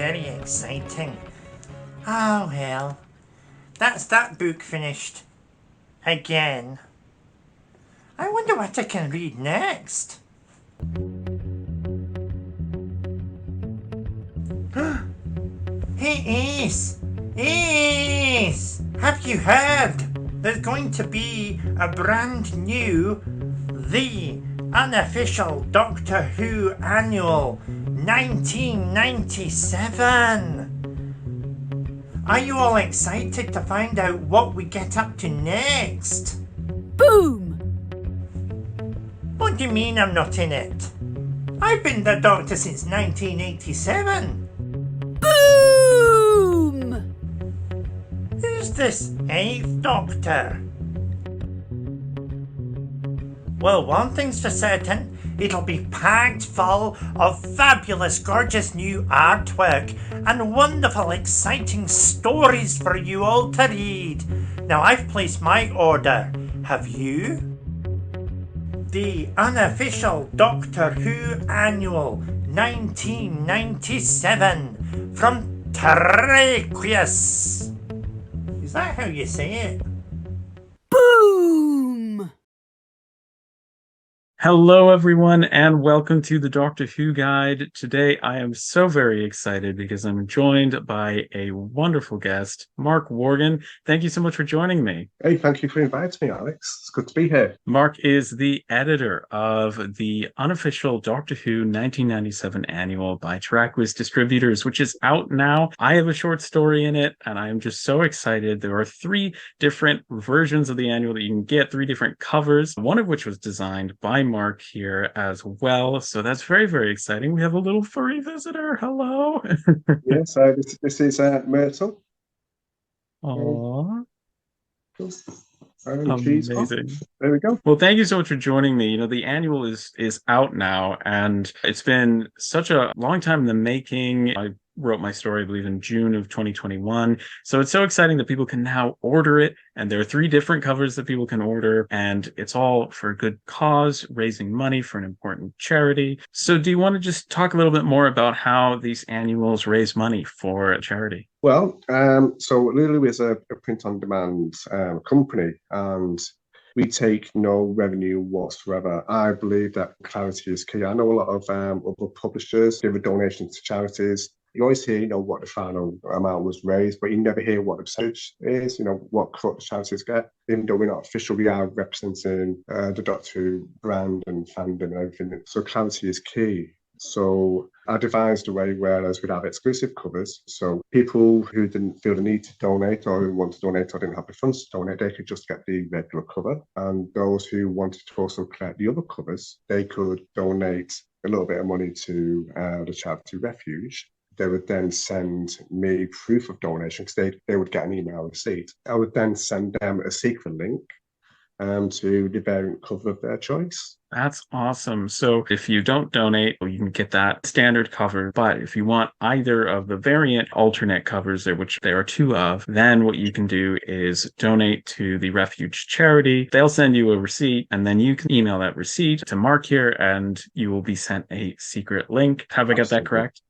very exciting. Oh well, that's that book finished. Again. I wonder what I can read next. Hey Ace! Ace! Have you heard? There's going to be a brand new The Unofficial Doctor Who Annual 1997. Are you all excited to find out what we get up to next? Boom! What do you mean I'm not in it? I've been the Doctor since 1987. Boom! Who's this 8th Doctor? Well, one thing's for certain, it'll be packed full of fabulous, gorgeous new artwork and wonderful, exciting stories for you all to read. Now, I've placed my order. Have you? The Unofficial Doctor Who Annual 1997 from Terraqueous. Is that how you say it? Boom! Hello, everyone, and welcome to the Doctor Who Guide. Today, I am so very excited because I'm joined by a wonderful guest, Mark Worgan. Thank you so much for joining me. Hey, thank you for inviting me, Alex. It's good to be here. Mark is the editor of the Unofficial Doctor Who 1997 Annual by Terraqueous Distributors, which is out now. I have a short story in it, and I am just so excited. There are 3 different versions of the annual that you can get, 3 different covers, one of which was designed by Mark here as well. So that's very, very exciting. We have a little furry visitor. Hello. Yes, this is Myrtle. Aww. Amazing. There we go. Well, thank you so much for joining me. You know, the annual is out now, and it's been such a long time in the making. I wrote my story, I believe, in June of 2021. So it's so exciting that people can now order it. And there are 3 different covers that people can order. And it's all for a good cause, raising money for an important charity. So do you want to just talk a little bit more about how these annuals raise money for a charity? Well, so Lulu is a print-on-demand company, and we take no revenue whatsoever. I believe that clarity is key. I know a lot of other publishers give a donation to charities. You always hear, what the final amount was raised, but you never hear what the percentage is, what cut the charities get. Even though we're not official, we are representing the Doctor Who brand and fandom and everything. So clarity is key. So I devised a way whereas we'd have exclusive covers. So people who didn't feel the need to donate or who wanted to donate or didn't have the funds to donate, they could just get the regular cover. And those who wanted to also collect the other covers, they could donate a little bit of money to the charity Refuge. They would then send me proof of donation because they would get an email receipt. I would then send them a secret link to the variant cover of their choice. That's awesome. So if you don't donate, you can get that standard cover. But if you want either of the variant alternate covers, which there are 2 of, then what you can do is donate to the Refuge charity. They'll send you a receipt, and then you can email that receipt to Mark here, and you will be sent a secret link. Have I got that correct?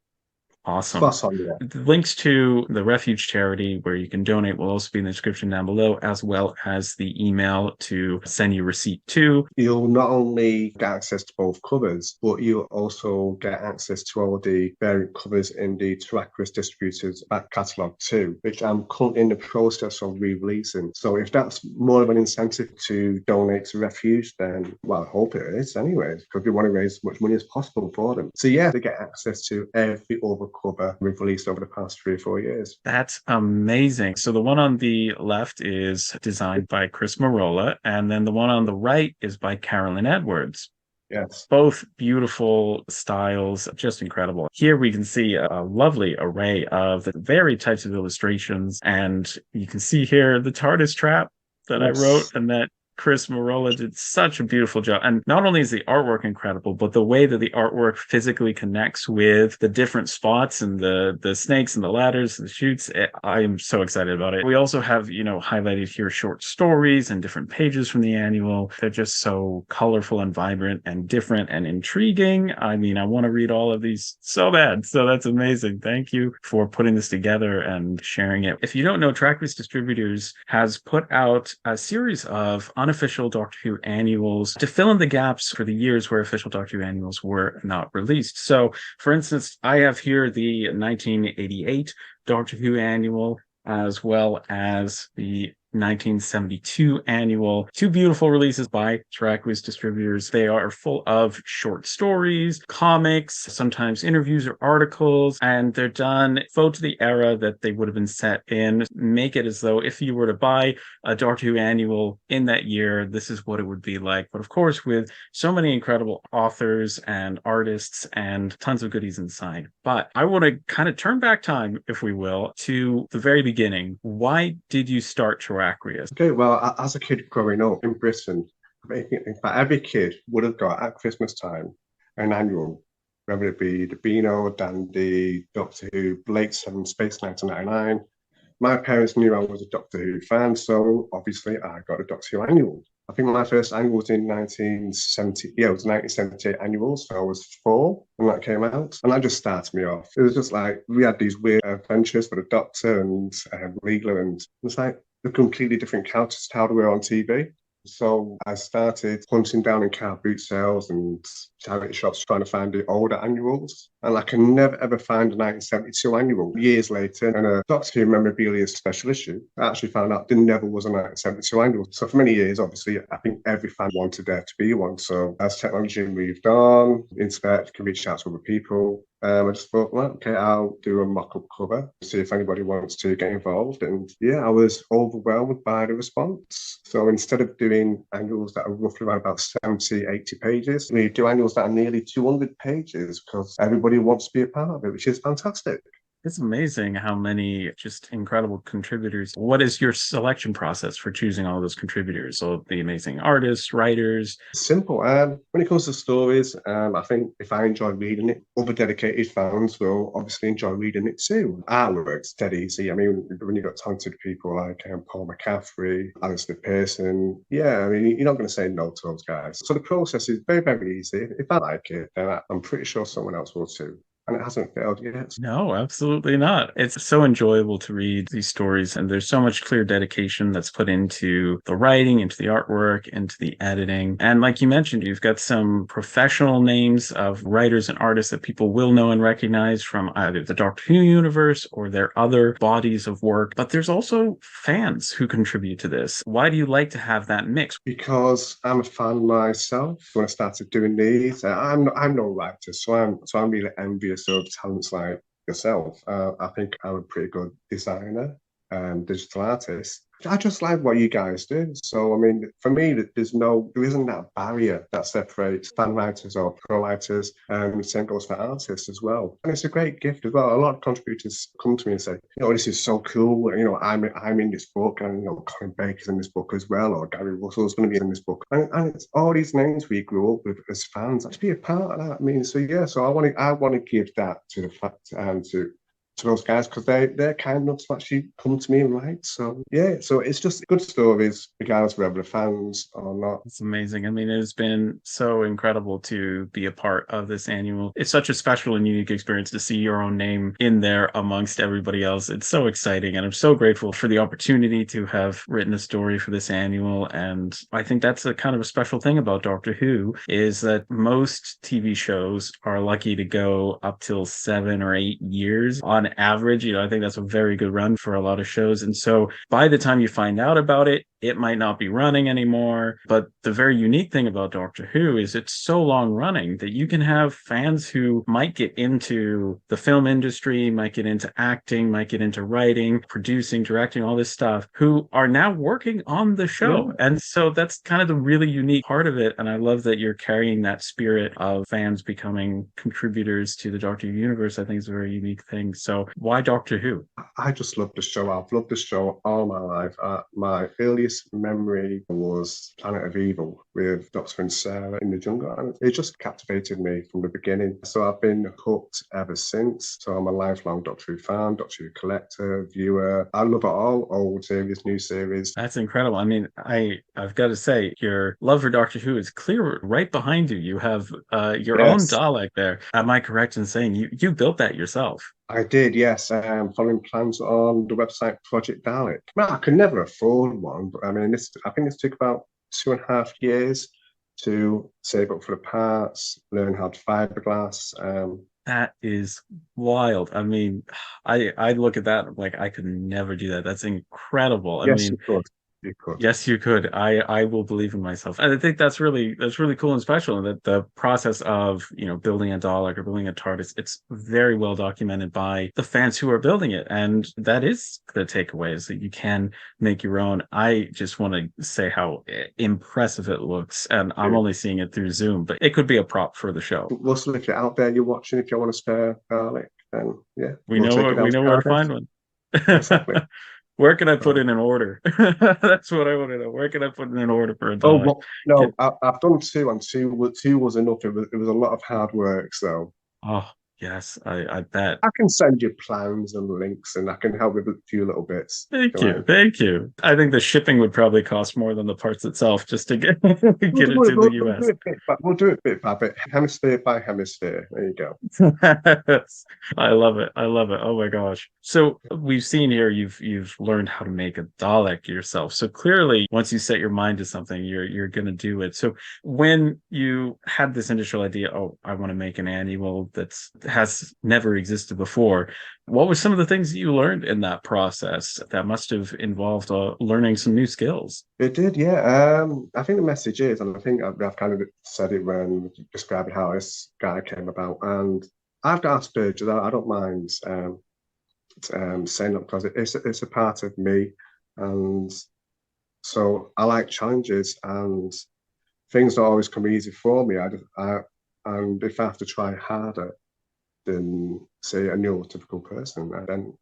Awesome. The links to the Refuge charity where you can donate will also be in the description down below, as well as the email to send you receipt to. You'll not only get access to both covers, but you'll also get access to all the variant covers in the Terraqueous Distributors back catalogue too, which I'm currently in the process of re-releasing. So if that's more of an incentive to donate to Refuge, then, well, I hope it is anyway, because we want to raise as much money as possible for them. So yeah, they get access to every other cover we've released over the past 3 or 4 years. That's amazing. So the one on the left is designed by Chris Marola, and then the one on the right is by Carolyn Edwards. Yes. Both beautiful styles, just incredible. Here we can see a lovely array of the varied types of illustrations, and you can see here the TARDIS trap that I wrote and that Chris Marola did such a beautiful job. And not only is the artwork incredible, but the way that the artwork physically connects with the different spots and the snakes and the ladders and the chutes, I am so excited about it. We also have, highlighted here short stories and different pages from the annual. They're just so colorful and vibrant and different and intriguing. I mean, I want to read all of these so bad. So that's amazing. Thank you for putting this together and sharing it. If you don't know, Terraqueous Distributors has put out a series of unofficial Doctor Who annuals to fill in the gaps for the years where official Doctor Who annuals were not released. So, for instance, I have here the 1988 Doctor Who annual, as well as the 1972 annual. Two beautiful releases by Terraqueous Distributors. They are full of short stories, comics, sometimes interviews or articles, and they're done to the era that they would have been set in. Make it as though if you were to buy a Doctor Who annual in that year, this is what it would be like. But of course, with so many incredible authors and artists and tons of goodies inside. But I want to kind of turn back time, if we will, to the very beginning. Why did you start Terraqueous? Okay, well, as a kid growing up in Britain, in fact, every kid would have got at Christmas time an annual, whether it be the Beano, Dandy, Doctor Who, Blake 7, Space 1999. My parents knew I was a Doctor Who fan, so obviously I got a Doctor Who annual. I think my first annual was in 1970. Yeah, it was 1978 annual, so I was 4 when that came out. And that just started me off. It was just like, we had these weird adventures for the Doctor and Leela, and it's like a completely different characters to how they were on TV. So I started hunting down in car boot sales and charity shops trying to find the older annuals. And I can never ever find a 1972 annual. Years later, in a Doctor Who memorabilia special issue, I actually found out there never was a 1972 annual. So for many years, obviously, I think every fan wanted there to be one. So as technology moved on, internet can reach out to other people. I just thought, well, okay, I'll do a mock-up cover, see if anybody wants to get involved. And yeah, I was overwhelmed by the response. So instead of doing annuals that are roughly around about 70, 80 pages, we do annuals that are nearly 200 pages because everybody wants to be a part of it, which is fantastic. It's amazing how many just incredible contributors. What is your selection process for choosing all those contributors? So the amazing artists, writers. Simple. When it comes to stories, I think if I enjoy reading it, other dedicated fans will obviously enjoy reading it too. Artwork's dead easy. I mean, when you've got talented people like Paul McCaffrey, Alistair Pearson, yeah, I mean, you're not going to say no to those guys. So the process is very, very easy. If I like it, then I'm pretty sure someone else will too. And it hasn't failed yet. No, absolutely not. It's so enjoyable to read these stories, and there's so much clear dedication that's put into the writing, into the artwork, into the editing. And like you mentioned, you've got some professional names of writers and artists that people will know and recognize from either the Doctor Who universe or their other bodies of work. But there's also fans who contribute to this. Why do you like to have that mix? Because I'm a fan myself. When I started doing these, I'm no writer, so I'm really envious of talents like yourself. I think I'm a pretty good designer, digital artist. I just like what you guys do. So, I mean, for me, there isn't that barrier that separates fan writers or pro writers, and the same goes for artists as well. And it's a great gift as well. A lot of contributors come to me and say, this is so cool. I'm in this book, and Colin Baker's in this book as well, or Gary Russell's going to be in this book. And it's all these names we grew up with as fans. To be a part of that, I mean, so yeah. So I want to give that to the fact and to those guys because they're kind enough to actually come to me and write. So yeah, so it's just good stories, regardless of whether they're fans or not. It's amazing. I mean, it has been so incredible to be a part of this annual. It's such a special and unique experience to see your own name in there amongst everybody else. It's so exciting, and I'm so grateful for the opportunity to have written a story for this annual. And I think that's a kind of a special thing about Doctor Who is that most TV shows are lucky to go up till 7 or 8 years on average. I think that's a very good run for a lot of shows. And so by the time you find out about it, it might not be running anymore. But the very unique thing about Doctor Who is it's so long running that you can have fans who might get into the film industry, might get into acting, might get into writing, producing, directing, all this stuff, who are now working on the show. Yeah. And so that's kind of the really unique part of it. And I love that you're carrying that spirit of fans becoming contributors to the Doctor Who universe. I think it's a very unique thing. So why Doctor Who? I just love the show. I've loved the show all my life. My earliest earliest memory was Planet of Evil with Doctor and Sarah in the jungle. And it just captivated me from the beginning. So I've been hooked ever since. So I'm a lifelong Doctor Who fan, Doctor Who collector, viewer. I love it all, old series, new series. That's incredible. I mean, I've got to say, your love for Doctor Who is clear right behind you. You have your own Yes. Dalek there. Am I correct in saying you built that yourself? I did, yes. Following plans on the website Project Dalek. Well, I could never afford one, but I mean, I think it took about 2.5 years to save up for the parts, learn how to fiberglass. That is wild. I mean, I look at that like I could never do that. That's incredible. I Yes, mean, you could. You could. yes, you could. I will believe in myself, and I think that's really cool and special. That the process of building a Dalek or building a TARDIS, it's very well documented by the fans who are building it, and that is the takeaway: is that you can make your own. I just want to say how impressive it looks, and I'm only seeing it through Zoom, but it could be a prop for the show. Russell, if you're out there, you're watching, if you want to spare Dalek, then yeah, We we'll take know it down we to know where to Cardiff. find one. Exactly. Where can I put in an order? That's what I want to know. Where can I put in an order for a Oh, Dalek? well, no, I've done two, and two was enough. It was a lot of hard work, so Oh, yes, I bet. I can send you plans and links, and I can help with a few little bits. Thank Go you. ahead. Thank you. I think the shipping would probably cost more than the parts itself just to get get it to the We'll US. do it we'll do it bit by bit, hemisphere by hemisphere. There you go. I love it. I love it. Oh my gosh. So we've seen here you've learned how to make a Dalek yourself. So clearly once you set your mind to something, you're gonna do it. So when you had this initial idea, oh, I want to make an annual has never existed before, what were some of the things that you learned in that process that must have involved learning some new skills? It did, yeah. I think the message is, and I think I've kind of said it when describing how this guy came about, and I've got Asperger's. I don't mind saying that because it's a part of me, and so I like challenges, and things don't always come easy for me. And if I have to try harder than say a neurotypical person, then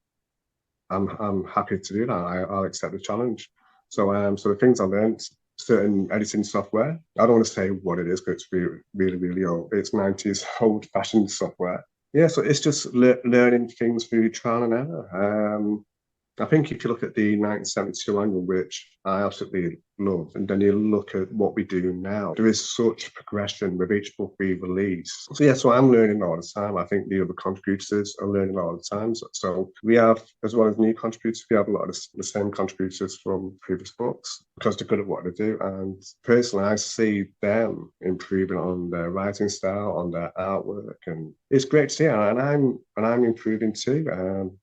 I'm happy to do that. I'll accept the challenge. So the things I learned, certain editing software. I don't want to say what it is because it's really, really old. It's 90s old-fashioned software. Yeah, so it's just learning things through trial and error. I think if you look at the 1972 annual, which I absolutely love, and then you look at what we do now, there is such progression with each book we release. So yeah, so I'm learning all the time. I think the other contributors are learning all the time. So we have, as well as new contributors, we have a lot of the same contributors from previous books because they're good at what they do. And personally, I see them improving on their writing style, on their artwork, and it's great to see. And I'm improving too.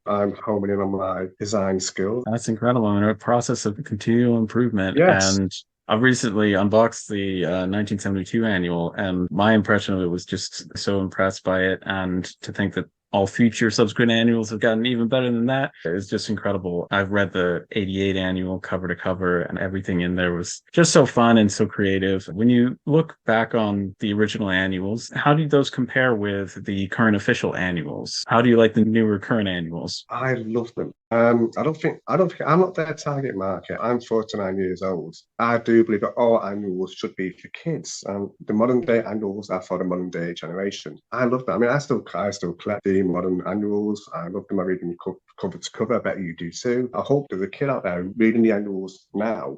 I'm homing in on my design skills. That's incredible. I mean, a process of continual improvement. Yes. And I've recently unboxed the 1972 annual, and my impression of it was just so impressed by it. And to think that all future subsequent annuals have gotten even better than that is just incredible. I've read the 88 annual cover to cover, and everything in there was just so fun and so creative. When you look back on the original annuals, how do those compare with the current official annuals? How do you like the newer current annuals? I love them. I don't think I'm not their target market. I'm 49 years old. I do believe that all annuals should be for kids. The modern day annuals are for the modern day generation. I love that. I mean, I still collect the modern annuals. I love them. I read them cover to cover. I bet you do too. I hope there's a kid out there reading the annuals now.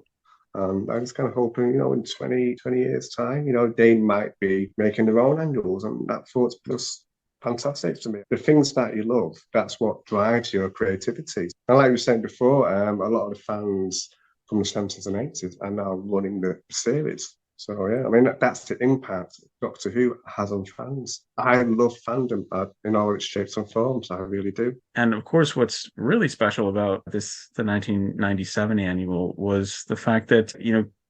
I'm just kind of hoping, in 20 years' time, they might be making their own annuals, and that thought's just fantastic to me. The things that you love, that's what drives your creativity. And like we were saying before, a lot of the fans from the 70s and 80s are now running the series. So yeah, I mean, that's the impact Doctor Who has on fans. I love fandom in all its shapes and forms. I really do. And of course, what's really special about the 1997 annual was the fact that,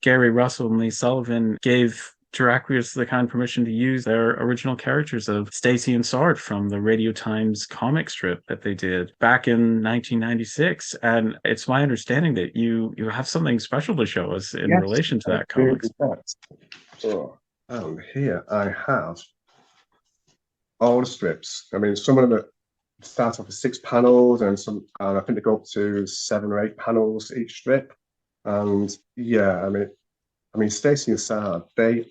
Gary Russell and Lee Sullivan gave Terraqueous the kind permission to use their original characters of Stacy and Ssard from the Radio Times comic strip that they did back in 1996. And it's my understanding that you have something special to show us in relation to that comic. So, and here I have all the strips. I mean, some of them start off with 6 panels, and I think they go up to 7 or 8 panels each strip. And yeah, I mean, Stacy and Ssard, they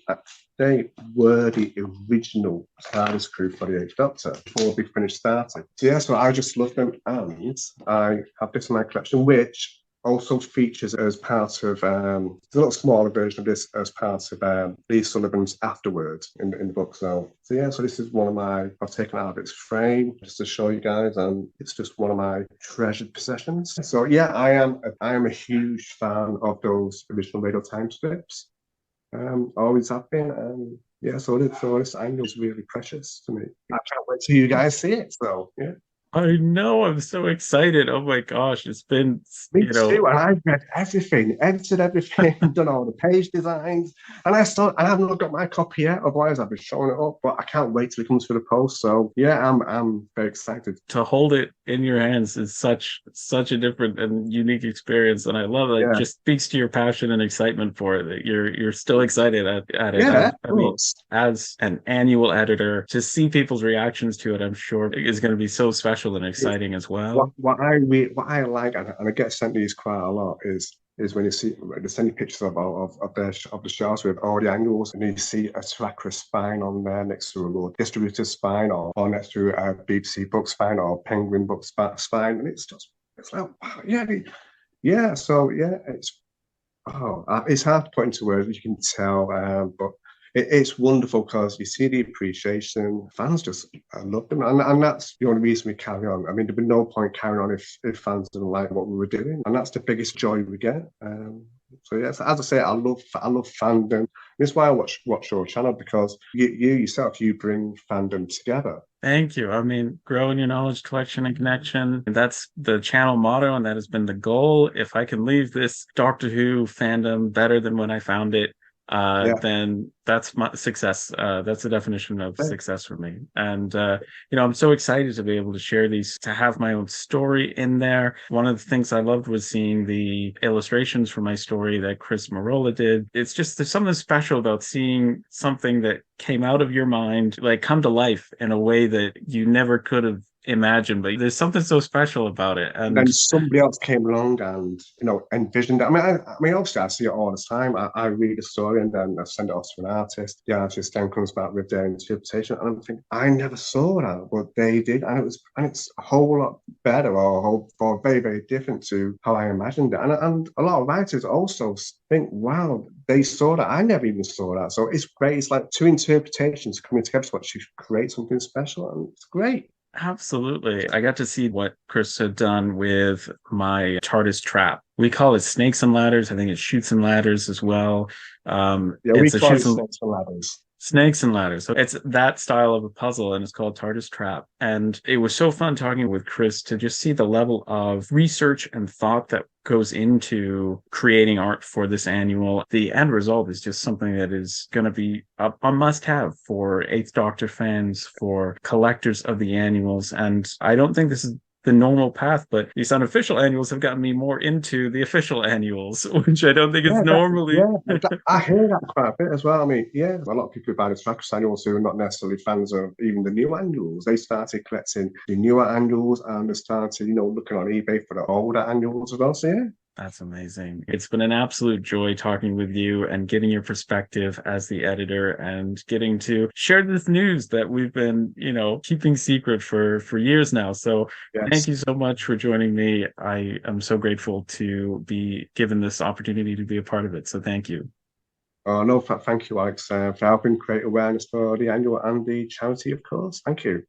were the original Tardis crew for the Eighth Doctor before we finished starting. So yeah, so I just love them, and I have this in my collection, which also features as part of there's a little smaller version of this as part of Lee Sullivan's Afterword in the book. So yeah, so this is one of my I've taken it out of its frame just to show you guys, and it's just one of my treasured possessions. So yeah, I am a huge fan of those original Radio Time strips. Always have been. Yeah, so this angle is really precious to me. I can't wait till you guys see it. So yeah. I know, I'm so excited. Oh my gosh, it's been, Me too, and I've read everything, edited everything, done all the page designs, and I haven't got my copy yet. Otherwise, I've been showing it up. But I can't wait till it comes for the post. So yeah, I'm very excited. to hold it in your hands is such a different and unique experience, and I love it. It Yeah, just speaks to your passion and excitement for it, that you're still excited at it. yeah, of I mean, course. as an annual editor, to see people's reactions to it, I'm sure is going to be so special and It's, exciting as what well. what I like, and I get sent these quite a lot, is when you see they send you pictures of the shots with all the angles, and you see a Terraqueous spine on there next to a little distributor spine, or next to a BBC book spine or Penguin book spine, and it's like wow, yeah, yeah. So yeah, it's hard to put into words. You can tell, but it's wonderful because you see the appreciation. Fans just love them, and that's the only reason we carry on. I mean, there'd be no point carrying on if fans didn't like what we were doing, and that's the biggest joy we get. So yes, as I say, I love fandom. That's why I watch your channel, because you yourself, you bring fandom together. Thank you. I mean, growing your knowledge collection and connection. That's the channel motto, and that has been the goal. If I can leave this Doctor Who fandom better than when I found it, Yeah. then that's my success. That's the definition of success for me. And I'm so excited to be able to share these, to have my own story in there. One of the things I loved was seeing the illustrations for my story that Chris Marola did. It's just there's something special about seeing something that came out of your mind like come to life in a way that you never could have imagined. But there's something so special about it. And And then somebody else came along and envisioned it. I mean, obviously, I see it all the time. I read a story and then I send it off to an artist. The artist then comes back with their interpretation, and I'm thinking, I never saw that, but they did, and it's a whole lot better, or very very different to how I imagined it. And a lot of writers also think, wow, they saw that. I never even saw that. So it's great. It's like two interpretations coming together to actually create something special, and it's great. absolutely. I got to see what Chris had done with my Tardis trap. We call it snakes and ladders. I think it's shoots and ladders as well. Yeah, we It's a call it shoots and snakes and ladders. snakes and ladders. So it's that style of a puzzle, and it's called Tardis Trap. And it was so fun talking with Chris to just see the level of research and thought that goes into creating art for this annual. The end result is just something that is going to be a must have for Eighth Doctor fans, for collectors of the annuals. And I don't think this is the normal path, but these unofficial annuals have gotten me more into the official annuals, which I don't think is normally. I hear that quite a bit as well. I mean, yeah, a lot of people who buy the Trackers annuals who are not necessarily fans of even the new annuals, they started collecting the newer annuals, and they started, looking on eBay for the older annuals as well. So yeah. That's amazing. It's been an absolute joy talking with you and getting your perspective as the editor and getting to share this news that we've been, keeping secret for years now. So thank Yes. you so much for joining me. I am so grateful to be given this opportunity to be a part of it. So thank you. Oh, no, thank you, Alex, for helping create awareness for the annual and the charity, of course. Thank you.